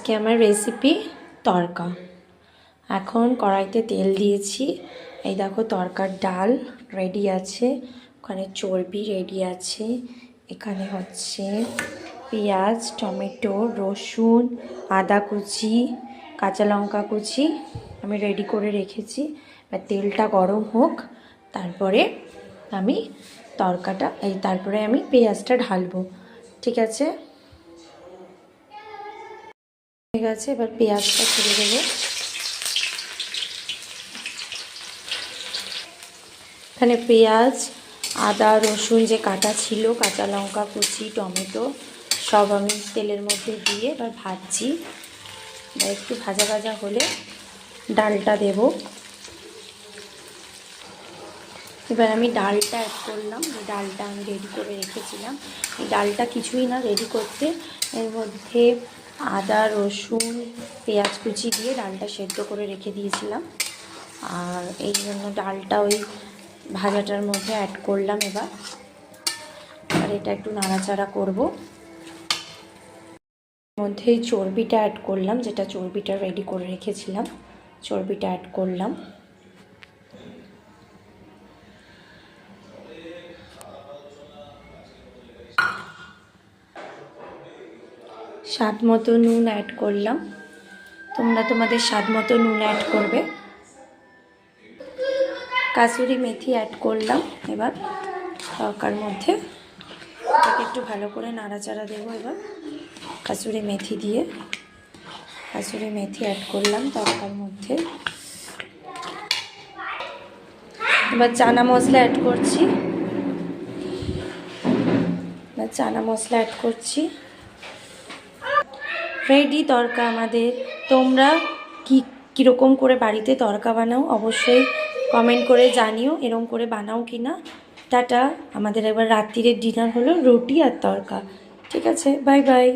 আজকে আমার রেসিপি তড়কা। এখন কড়াইতে তেল দিয়েছি। এই দেখো তড়কার ডাল রেডি আছে, ওখানে চর্বি রেডি আছে, এখানে হচ্ছে পেঁয়াজ, টমেটো, রসুন, আদা কুচি, কাঁচা লঙ্কা কুচি আমি রেডি করে রেখেছি। এবার তেলটা গরম হোক, তারপরে আমি তারপরে আমি পেঁয়াজটা ঢালবো। ঠিক আছে, ঠিক আছে। এবার পেঁয়াজটা ছেড়ে দেবো। এখানে পেঁয়াজ, আদা, রসুন যে কাটা ছিল, কাঁচা লঙ্কা কুচি, টমেটো সব আমি তেলের মধ্যে দিয়ে এবার ভাজছি। এবার একটু ভাজা ভাজা হলে ডালটা দেব। এবার আমি ডালটা অ্যাড করলাম। এই ডালটা আমি রেডি করে রেখেছিলাম। এই ডালটা কিছুই না রেডি করতে, এর মধ্যে আদা, রসুন, পেঁয়াজ কুচি দিয়ে ডালটা সেদ্ধ করে রেখে দিয়েছিলাম। আর এই জন্য ডালটা ওই ভাজাটার মধ্যে অ্যাড করলাম। এবার এটা একটু নাড়াচাড়া করব। মধ্যে এই চর্বিটা অ্যাড করলাম, যেটা চর্বিটা রেডি করে রেখেছিলাম, চর্বিটা অ্যাড করলাম। স্বাদ মতো নুন অ্যাড করলাম। তোমরা তোমাদের স্বাদ মতো নুন অ্যাড করবে। কাসুরি মেথি অ্যাড করলাম। এবার তরকার মধ্যে এটাকে একটু ভালো করে নাড়াচাড়া দেবো। এবার কাসুরি মেথি দিয়ে কাসুরি মেথি অ্যাড করলাম তরকার মধ্যে। এবার চানা মশলা অ্যাড করছি। রেডি তড়কা আমাদের। তোমরা কীরকম করে বাড়িতে তড়কা বানাও অবশ্যই কমেন্ট করে জানিও, এরকম করে বানাও কি না। টাটা। আমাদের এবার রাত্রিরের ডিনার হলো রুটি আর তড়কা। ঠিক আছে, বাই বাই।